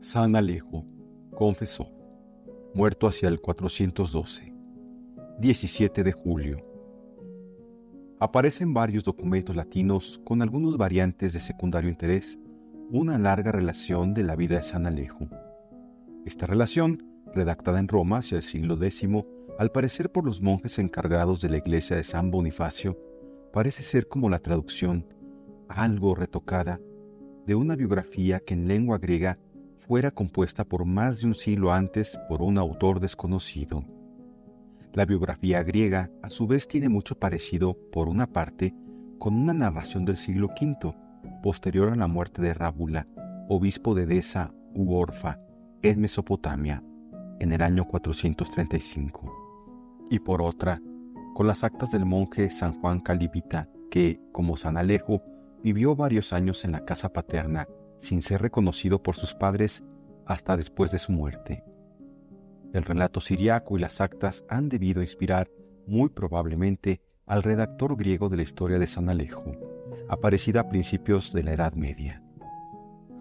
San Alejo, confesor, muerto hacia el 412, 17 de julio. Aparece en varios documentos latinos, con algunas variantes de secundario interés, una larga relación de la vida de San Alejo. Esta relación, redactada en Roma hacia el siglo X, al parecer por los monjes encargados de la iglesia de San Bonifacio, parece ser como la traducción, algo retocada, de una biografía que en lengua griega fuera compuesta por más de un siglo antes por un autor desconocido. La biografía griega, a su vez, tiene mucho parecido, por una parte, con una narración del siglo V, posterior a la muerte de Rábula, obispo de Edesa u Orfa, en Mesopotamia, en el año 435. Y por otra, con las actas del monje San Juan Calibita, que, como San Alejo, vivió varios años en la casa paterna, sin ser reconocido por sus padres hasta después de su muerte. El relato siriaco y las actas han debido inspirar, muy probablemente, al redactor griego de la historia de San Alejo, aparecida a principios de la Edad Media.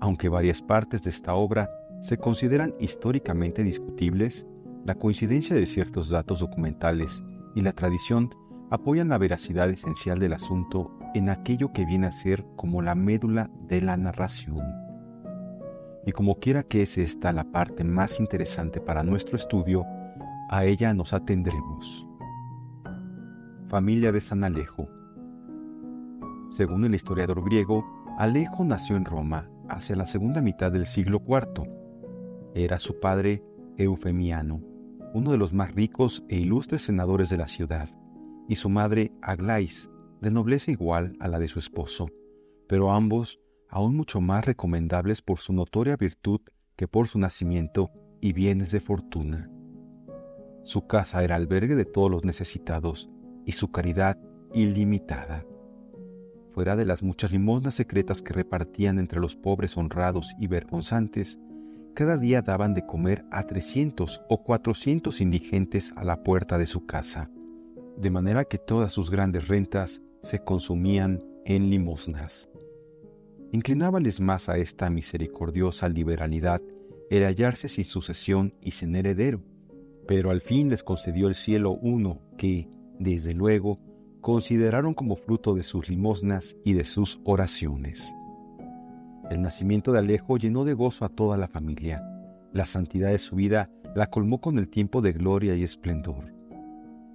Aunque varias partes de esta obra se consideran históricamente discutibles, la coincidencia de ciertos datos documentales y la tradición apoyan la veracidad esencial del asunto en aquello que viene a ser como la médula de la narración. Y como quiera que es esta la parte más interesante para nuestro estudio, a ella nos atendremos. Familia de San Alejo. Según el historiador griego, Alejo nació en Roma hacia la segunda mitad del siglo IV. Era su padre Eufemiano, uno de los más ricos e ilustres senadores de la ciudad, y su madre Aglais, de nobleza igual a la de su esposo, pero ambos aún mucho más recomendables por su notoria virtud que por su nacimiento y bienes de fortuna. Su casa era albergue de todos los necesitados y su caridad ilimitada. Fuera de las muchas limosnas secretas que repartían entre los pobres honrados y vergonzantes, cada día daban de comer a 300 o 400 indigentes a la puerta de su casa, de manera que todas sus grandes rentas se consumían en limosnas. Inclinábales más a esta misericordiosa liberalidad el hallarse sin sucesión y sin heredero, pero al fin les concedió el cielo uno que, desde luego, consideraron como fruto de sus limosnas y de sus oraciones. El nacimiento de Alejo llenó de gozo a toda la familia. La santidad de su vida la colmó con el tiempo de gloria y esplendor.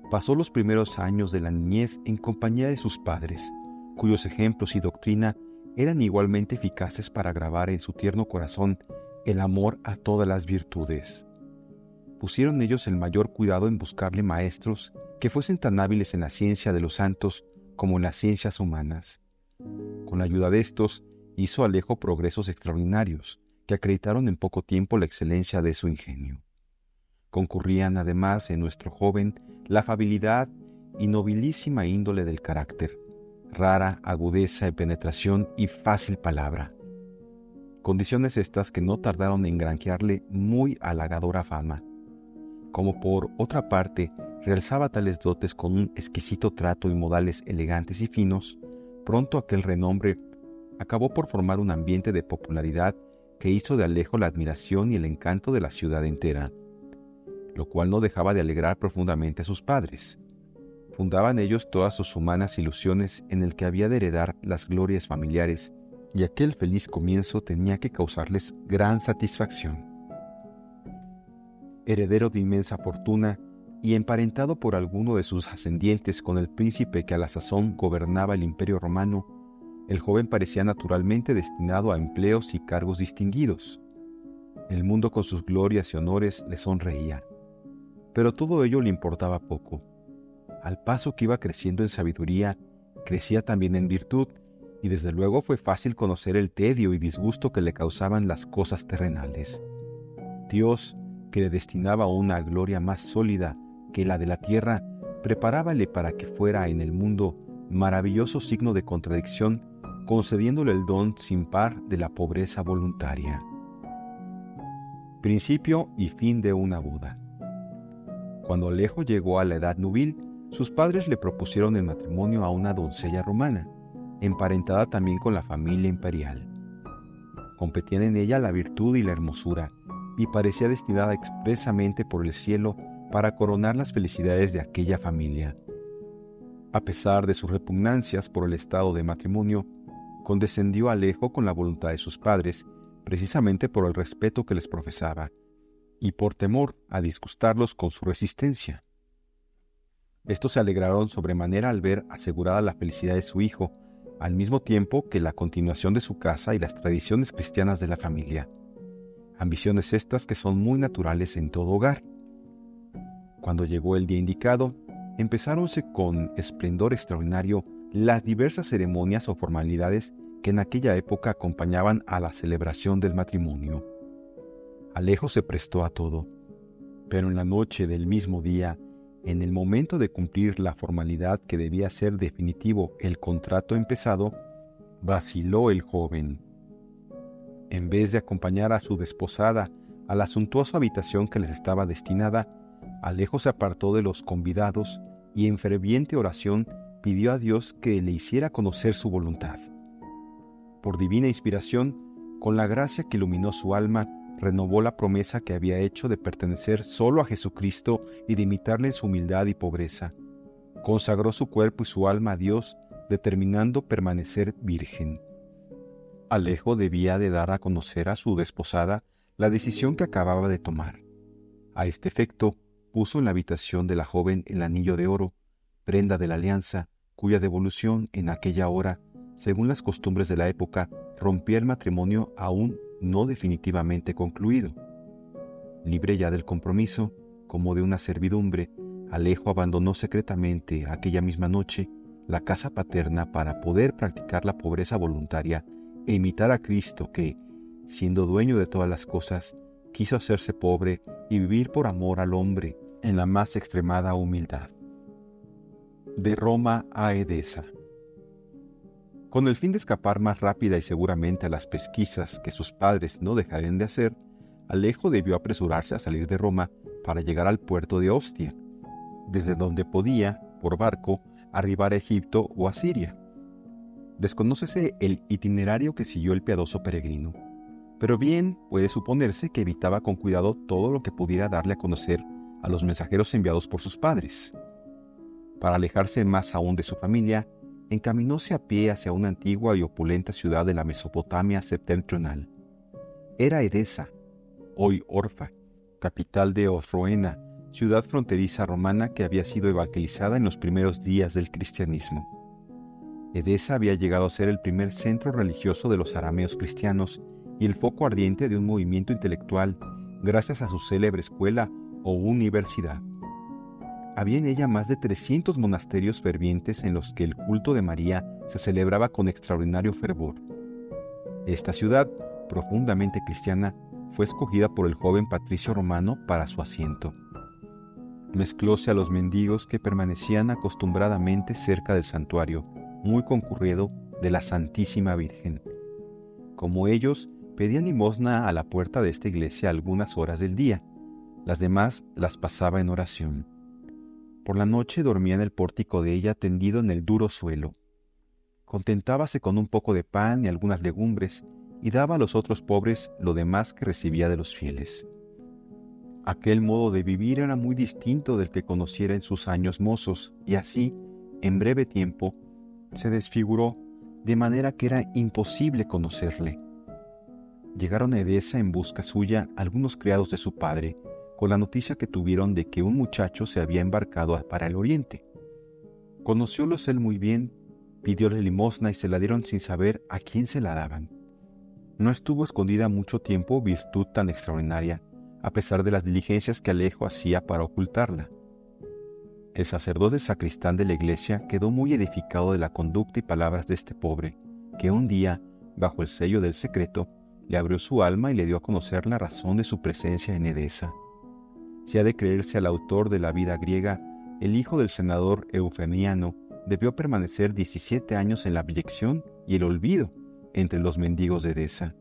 Pasó los primeros años de la niñez en compañía de sus padres, cuyos ejemplos y doctrina eran igualmente eficaces para grabar en su tierno corazón el amor a todas las virtudes. Pusieron ellos el mayor cuidado en buscarle maestros que fuesen tan hábiles en la ciencia de los santos como en las ciencias humanas. Con la ayuda de estos, hizo Alejo progresos extraordinarios que acreditaron en poco tiempo la excelencia de su ingenio. Concurrían además en nuestro joven la afabilidad y nobilísima índole del carácter, rara agudeza de penetración y fácil palabra. Condiciones estas que no tardaron en granjearle muy halagadora fama. Como por otra parte realzaba tales dotes con un exquisito trato y modales elegantes y finos, pronto aquel renombre acabó por formar un ambiente de popularidad que hizo de Alejo la admiración y el encanto de la ciudad entera, lo cual no dejaba de alegrar profundamente a sus padres. Fundaban ellos todas sus humanas ilusiones en el que había de heredar las glorias familiares, y aquel feliz comienzo tenía que causarles gran satisfacción. Heredero de inmensa fortuna y emparentado por alguno de sus ascendientes con el príncipe que a la sazón gobernaba el Imperio Romano, el joven parecía naturalmente destinado a empleos y cargos distinguidos. El mundo con sus glorias y honores le sonreía. Pero todo ello le importaba poco. Al paso que iba creciendo en sabiduría, crecía también en virtud, y desde luego fue fácil conocer el tedio y disgusto que le causaban las cosas terrenales. Dios, que le destinaba una gloria más sólida que la de la tierra, preparábale para que fuera en el mundo maravilloso signo de contradicción, concediéndole el don sin par de la pobreza voluntaria. Principio y fin de una boda. Cuando Alejo llegó a la edad nubil, sus padres le propusieron el matrimonio a una doncella romana, emparentada también con la familia imperial. Competían en ella la virtud y la hermosura, y parecía destinada expresamente por el cielo para coronar las felicidades de aquella familia. A pesar de sus repugnancias por el estado de matrimonio, condescendió Alejo con la voluntad de sus padres, precisamente por el respeto que les profesaba, y por temor a disgustarlos con su resistencia. Estos se alegraron sobremanera al ver asegurada la felicidad de su hijo, al mismo tiempo que la continuación de su casa y las tradiciones cristianas de la familia. Ambiciones estas que son muy naturales en todo hogar. Cuando llegó el día indicado, empezáronse con esplendor extraordinario las diversas ceremonias o formalidades que en aquella época acompañaban a la celebración del matrimonio. Alejo se prestó a todo, pero en la noche del mismo día, en el momento de cumplir la formalidad que debía ser definitivo el contrato empezado, vaciló el joven. En vez de acompañar a su desposada a la suntuosa habitación que les estaba destinada, Alejo se apartó de los convidados y en ferviente oración pidió a Dios que le hiciera conocer su voluntad. Por divina inspiración, con la gracia que iluminó su alma, renovó la promesa que había hecho de pertenecer solo a Jesucristo y de imitarle en su humildad y pobreza. Consagró su cuerpo y su alma a Dios, determinando permanecer virgen. Alejo debía de dar a conocer a su desposada la decisión que acababa de tomar. A este efecto, puso en la habitación de la joven el anillo de oro, prenda de la alianza, cuya devolución en aquella hora, según las costumbres de la época, rompía el matrimonio aún no definitivamente concluido. Libre ya del compromiso, como de una servidumbre, Alejo abandonó secretamente aquella misma noche la casa paterna para poder practicar la pobreza voluntaria e imitar a Cristo que, siendo dueño de todas las cosas, quiso hacerse pobre y vivir por amor al hombre en la más extremada humildad. De Roma a Edesa. Con el fin de escapar más rápida y seguramente a las pesquisas que sus padres no dejarían de hacer, Alejo debió apresurarse a salir de Roma para llegar al puerto de Ostia, desde donde podía, por barco, arribar a Egipto o a Siria. Desconócese el itinerario que siguió el piadoso peregrino, pero bien puede suponerse que evitaba con cuidado todo lo que pudiera darle a conocer a los mensajeros enviados por sus padres. Para alejarse más aún de su familia, encaminóse a pie hacia una antigua y opulenta ciudad de la Mesopotamia septentrional. Era Edesa, hoy Orfa, capital de Osroena, ciudad fronteriza romana que había sido evangelizada en los primeros días del cristianismo. Edesa había llegado a ser el primer centro religioso de los arameos cristianos y el foco ardiente de un movimiento intelectual gracias a su célebre escuela o universidad. Había en ella más de 300 monasterios fervientes en los que el culto de María se celebraba con extraordinario fervor. Esta ciudad, profundamente cristiana, fue escogida por el joven patricio romano para su asiento. Mezclóse a los mendigos que permanecían acostumbradamente cerca del santuario, muy concurrido, de la Santísima Virgen. Como ellos, pedían limosna a la puerta de esta iglesia algunas horas del día. Las demás las pasaba en oración. Por la noche dormía en el pórtico de ella tendido en el duro suelo. Contentábase con un poco de pan y algunas legumbres y daba a los otros pobres lo demás que recibía de los fieles. Aquel modo de vivir era muy distinto del que conociera en sus años mozos y así, en breve tiempo, se desfiguró de manera que era imposible conocerle. Llegaron a Edesa en busca suya algunos criados de su padre, con la noticia que tuvieron de que un muchacho se había embarcado para el oriente. Conociólos él muy bien, pidióle limosna y se la dieron sin saber a quién se la daban. No estuvo escondida mucho tiempo virtud tan extraordinaria, a pesar de las diligencias que Alejo hacía para ocultarla. El sacerdote sacristán de la iglesia quedó muy edificado de la conducta y palabras de este pobre, que un día, bajo el sello del secreto, le abrió su alma y le dio a conocer la razón de su presencia en Edesa. Si ha de creerse al autor de la vida griega, el hijo del senador Eufemiano debió permanecer 17 años en la abyección y el olvido entre los mendigos de Edesa.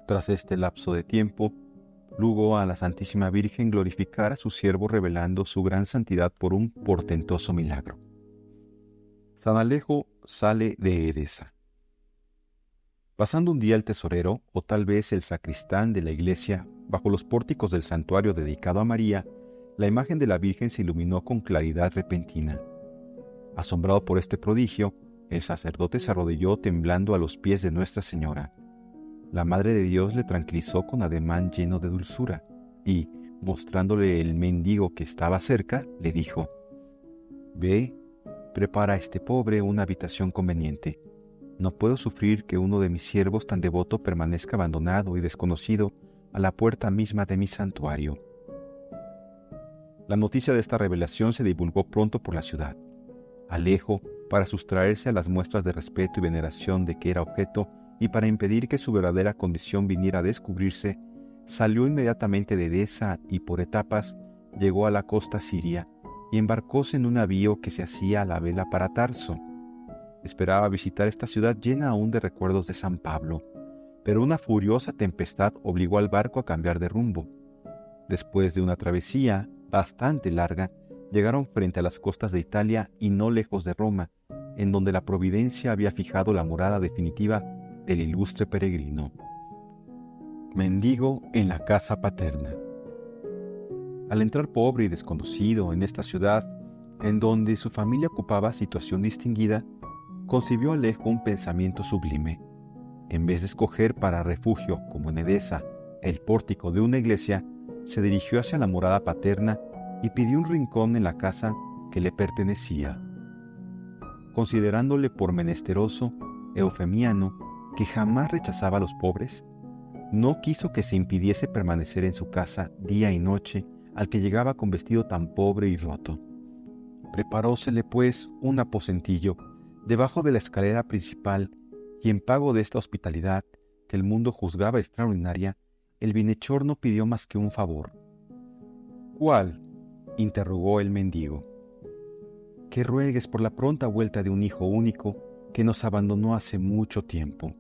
Tras este lapso de tiempo, luego a la Santísima Virgen glorificar a su siervo revelando su gran santidad por un portentoso milagro. San Alejo sale de Edesa. Pasando un día el tesorero, o tal vez el sacristán de la iglesia, bajo los pórticos del santuario dedicado a María, la imagen de la Virgen se iluminó con claridad repentina. Asombrado por este prodigio, el sacerdote se arrodilló temblando a los pies de Nuestra Señora. La Madre de Dios le tranquilizó con ademán lleno de dulzura y, mostrándole el mendigo que estaba cerca, le dijo: «Ve, prepara a este pobre una habitación conveniente. No puedo sufrir que uno de mis siervos tan devoto permanezca abandonado y desconocido a la puerta misma de mi santuario». La noticia de esta revelación se divulgó pronto por la ciudad. Alejo, para sustraerse a las muestras de respeto y veneración de que era objeto y para impedir que su verdadera condición viniera a descubrirse, salió inmediatamente de Edesa y por etapas llegó a la costa siria y embarcóse en un navío que se hacía a la vela para Tarso. Esperaba visitar esta ciudad llena aún de recuerdos de San Pablo, pero una furiosa tempestad obligó al barco a cambiar de rumbo. Después de una travesía bastante larga, llegaron frente a las costas de Italia y no lejos de Roma, en donde la providencia había fijado la morada definitiva del ilustre peregrino. Mendigo en la casa paterna. Al entrar pobre y desconocido en esta ciudad, en donde su familia ocupaba situación distinguida, concibió Alejo un pensamiento sublime. En vez de escoger para refugio, como en Edesa, el pórtico de una iglesia, se dirigió hacia la morada paterna y pidió un rincón en la casa que le pertenecía. Considerándole por menesteroso, Eufemiano, que jamás rechazaba a los pobres, no quiso que se impidiese permanecer en su casa día y noche al que llegaba con vestido tan pobre y roto. Preparósele pues un aposentillo debajo de la escalera principal y en pago de esta hospitalidad, que el mundo juzgaba extraordinaria, el bienhechor no pidió más que un favor. «¿Cuál?», interrogó el mendigo. «Que ruegues por la pronta vuelta de un hijo único que nos abandonó hace mucho tiempo».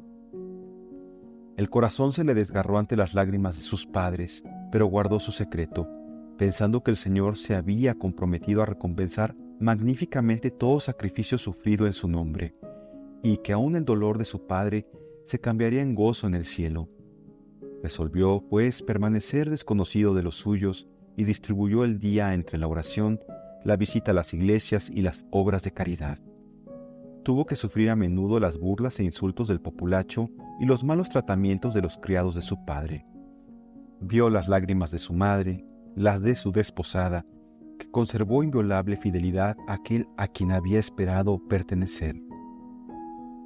El corazón se le desgarró ante las lágrimas de sus padres, pero guardó su secreto, pensando que el Señor se había comprometido a recompensar magníficamente todo sacrificio sufrido en su nombre, y que aún el dolor de su padre se cambiaría en gozo en el cielo. Resolvió, pues, permanecer desconocido de los suyos y distribuyó el día entre la oración, la visita a las iglesias y las obras de caridad. Tuvo que sufrir a menudo las burlas e insultos del populacho y los malos tratamientos de los criados de su padre. Vio las lágrimas de su madre, las de su desposada, que conservó inviolable fidelidad a aquel a quien había esperado pertenecer.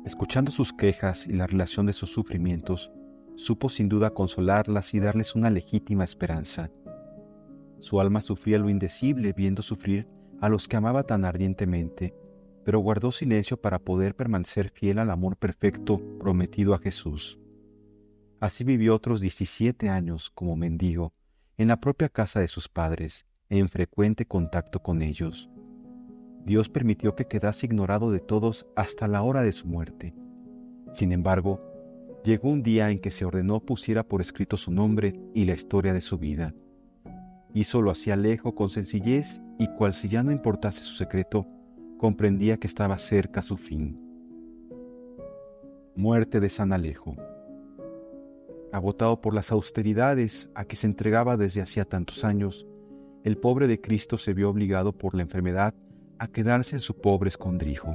Escuchando sus quejas y la relación de sus sufrimientos, supo sin duda consolarlas y darles una legítima esperanza. Su alma sufría lo indecible viendo sufrir a los que amaba tan ardientemente, pero guardó silencio para poder permanecer fiel al amor perfecto prometido a Jesús. Así vivió otros 17 años como mendigo, en la propia casa de sus padres, en frecuente contacto con ellos. Dios permitió que quedase ignorado de todos hasta la hora de su muerte. Sin embargo, llegó un día en que se ordenó pusiera por escrito su nombre y la historia de su vida. Hízolo así Alejo con sencillez y cual si ya no importase su secreto, comprendía que estaba cerca su fin. Muerte de San Alejo. Agotado por las austeridades a que se entregaba desde hacía tantos años, el pobre de Cristo se vio obligado por la enfermedad a quedarse en su pobre escondrijo.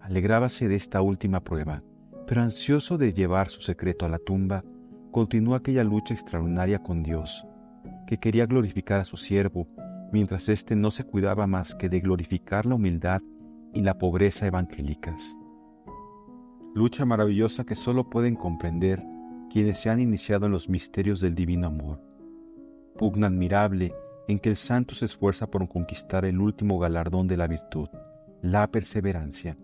Alegrábase de esta última prueba, pero ansioso de llevar su secreto a la tumba, continuó aquella lucha extraordinaria con Dios, que quería glorificar a su siervo, mientras éste no se cuidaba más que de glorificar la humildad y la pobreza evangélicas. Lucha maravillosa que solo pueden comprender quienes se han iniciado en los misterios del divino amor. Pugna admirable en que el santo se esfuerza por conquistar el último galardón de la virtud, la perseverancia,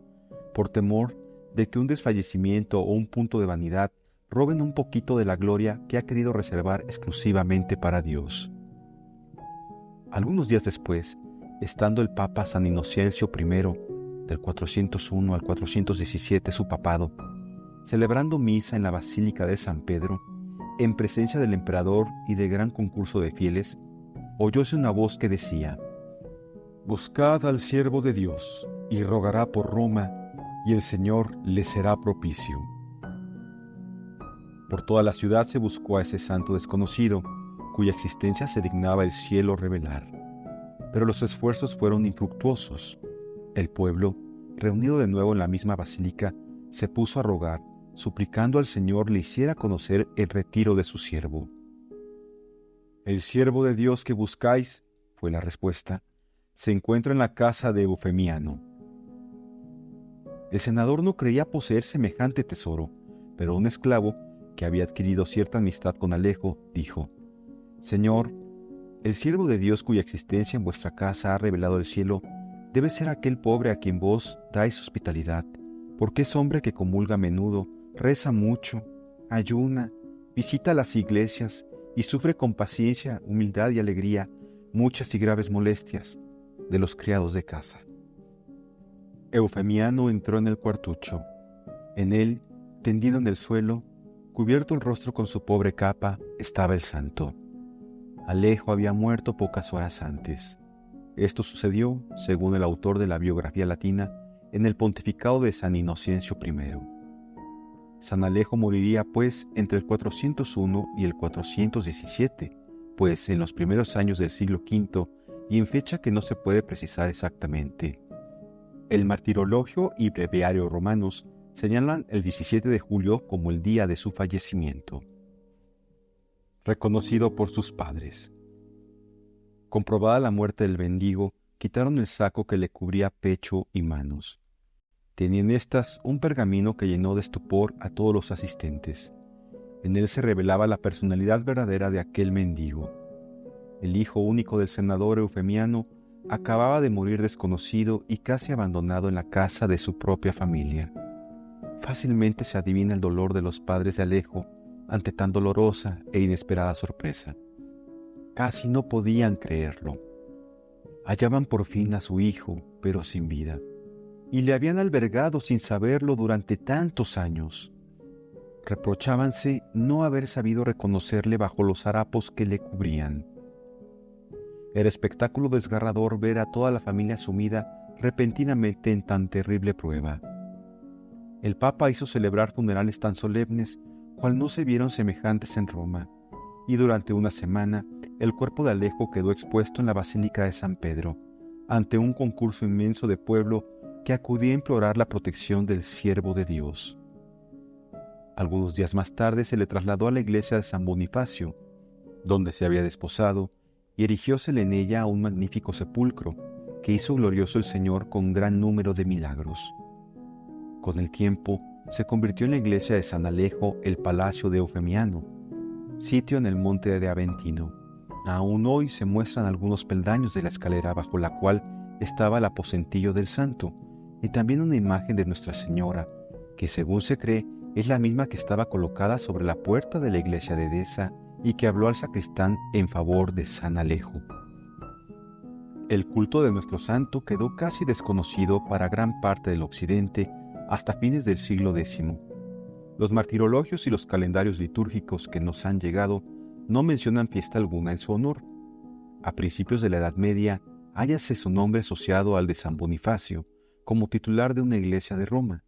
por temor de que un desfallecimiento o un punto de vanidad roben un poquito de la gloria que ha querido reservar exclusivamente para Dios. Algunos días después, estando el Papa San Inocencio I, del 401 al 417 su papado, celebrando misa en la Basílica de San Pedro, en presencia del emperador y de gran concurso de fieles, oyóse una voz que decía: «Buscad al siervo de Dios, y rogará por Roma, y el Señor le será propicio». Por toda la ciudad se buscó a ese santo desconocido, cuya existencia se dignaba el cielo revelar. Pero los esfuerzos fueron infructuosos. El pueblo, reunido de nuevo en la misma basílica, se puso a rogar, suplicando al Señor le hiciera conocer el retiro de su siervo. «El siervo de Dios que buscáis», fue la respuesta, «se encuentra en la casa de Eufemiano». El senador no creía poseer semejante tesoro, pero un esclavo, que había adquirido cierta amistad con Alejo, dijo: «Señor, el siervo de Dios cuya existencia en vuestra casa ha revelado el cielo, debe ser aquel pobre a quien vos dais hospitalidad, porque es hombre que comulga a menudo, reza mucho, ayuna, visita las iglesias y sufre con paciencia, humildad y alegría muchas y graves molestias de los criados de casa». Eufemiano entró en el cuartucho. En él, tendido en el suelo, cubierto el rostro con su pobre capa, estaba el santo. Alejo había muerto pocas horas antes. Esto sucedió, según el autor de la biografía latina, en el pontificado de San Inocencio I. San Alejo moriría, pues, entre el 401 y el 417, pues en los primeros años del siglo V y en fecha que no se puede precisar exactamente. El Martirologio y Breviario romanos señalan el 17 de julio como el día de su fallecimiento. Reconocido por sus padres. Comprobada la muerte del mendigo, quitaron el saco que le cubría pecho y manos. Tenía en estas un pergamino que llenó de estupor a todos los asistentes. En él se revelaba la personalidad verdadera de aquel mendigo. El hijo único del senador Eufemiano acababa de morir desconocido y casi abandonado en la casa de su propia familia. Fácilmente se adivina el dolor de los padres de Alejo ante tan dolorosa e inesperada sorpresa. Casi no podían creerlo. Hallaban por fin a su hijo, pero sin vida, y le habían albergado sin saberlo durante tantos años. Reprochábanse no haber sabido reconocerle bajo los harapos que le cubrían. Era espectáculo desgarrador ver a toda la familia sumida repentinamente en tan terrible prueba. El Papa hizo celebrar funerales tan solemnes cual no se vieron semejantes en Roma, y durante una semana el cuerpo de Alejo quedó expuesto en la Basílica de San Pedro, ante un concurso inmenso de pueblo que acudía a implorar la protección del siervo de Dios. Algunos días más tarde se le trasladó a la iglesia de San Bonifacio, donde se había desposado, y erigiósele en ella un magnífico sepulcro, que hizo glorioso el Señor con gran número de milagros. Con el tiempo, se convirtió en la iglesia de San Alejo el Palacio de Eufemiano, sitio en el monte de Aventino. Aún hoy se muestran algunos peldaños de la escalera bajo la cual estaba el aposentillo del santo, y también una imagen de Nuestra Señora, que según se cree es la misma que estaba colocada sobre la puerta de la iglesia de Edesa y que habló al sacristán en favor de San Alejo. El culto de nuestro santo quedó casi desconocido para gran parte del occidente hasta fines del siglo X. Los martirologios y los calendarios litúrgicos que nos han llegado no mencionan fiesta alguna en su honor. A principios de la Edad Media, hállase su nombre asociado al de San Bonifacio, como titular de una iglesia de Roma.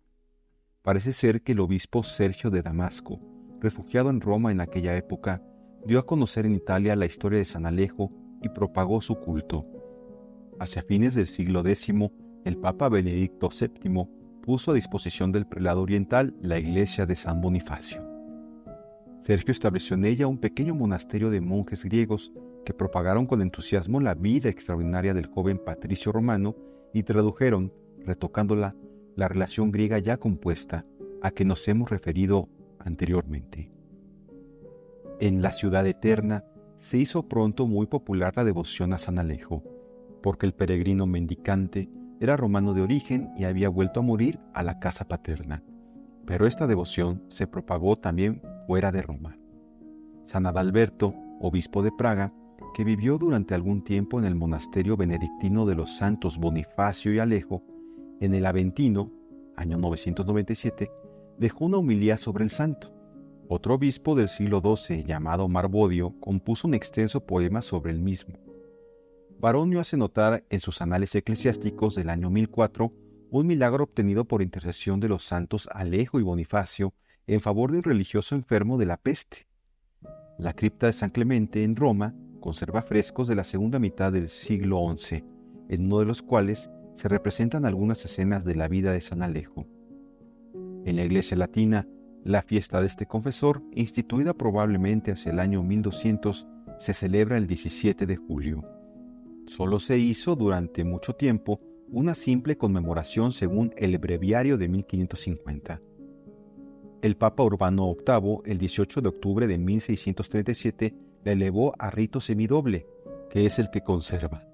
Parece ser que el obispo Sergio de Damasco, refugiado en Roma en aquella época, dio a conocer en Italia la historia de San Alejo y propagó su culto. Hacia fines del siglo X, el Papa Benedicto VII puso a disposición del prelado oriental la iglesia de San Bonifacio. Sergio estableció en ella un pequeño monasterio de monjes griegos que propagaron con entusiasmo la vida extraordinaria del joven patricio romano y tradujeron, retocándola, la relación griega ya compuesta a que nos hemos referido anteriormente. En la ciudad eterna se hizo pronto muy popular la devoción a San Alejo, porque el peregrino mendicante era romano de origen y había vuelto a morir a la casa paterna. Pero esta devoción se propagó también fuera de Roma. San Adalberto, obispo de Praga, que vivió durante algún tiempo en el monasterio benedictino de los santos Bonifacio y Alejo, en el Aventino, año 997, dejó una homilía sobre el santo. Otro obispo del siglo XII, llamado Marbodio, compuso un extenso poema sobre el mismo. Baronio hace notar en sus anales eclesiásticos del año 1004 un milagro obtenido por intercesión de los santos Alejo y Bonifacio en favor de un religioso enfermo de la peste. La cripta de San Clemente en Roma conserva frescos de la segunda mitad del siglo XI, en uno de los cuales se representan algunas escenas de la vida de San Alejo. En la Iglesia latina, la fiesta de este confesor, instituida probablemente hacia el año 1200, se celebra el 17 de julio. Solo se hizo durante mucho tiempo una simple conmemoración según el breviario de 1550. El Papa Urbano VIII, el 18 de octubre de 1637, la elevó a rito semidoble, que es el que conserva.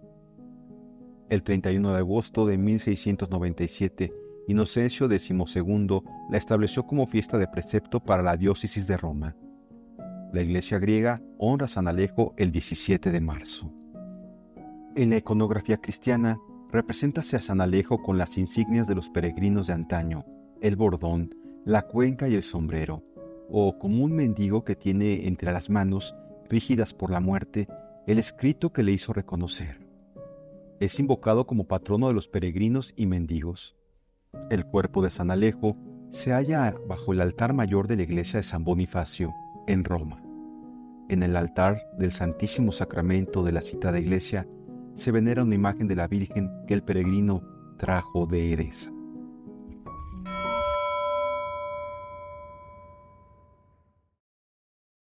El 31 de agosto de 1697, Inocencio XII la estableció como fiesta de precepto para la diócesis de Roma. La Iglesia griega honra a San Alejo el 17 de marzo. En la iconografía cristiana, represéntase a San Alejo con las insignias de los peregrinos de antaño, el bordón, la cuenca y el sombrero, o como un mendigo que tiene entre las manos, rígidas por la muerte, el escrito que le hizo reconocer. Es invocado como patrono de los peregrinos y mendigos. El cuerpo de San Alejo se halla bajo el altar mayor de la iglesia de San Bonifacio, en Roma. En el altar del Santísimo Sacramento de la citada iglesia se venera una imagen de la Virgen que el peregrino trajo de Edesa.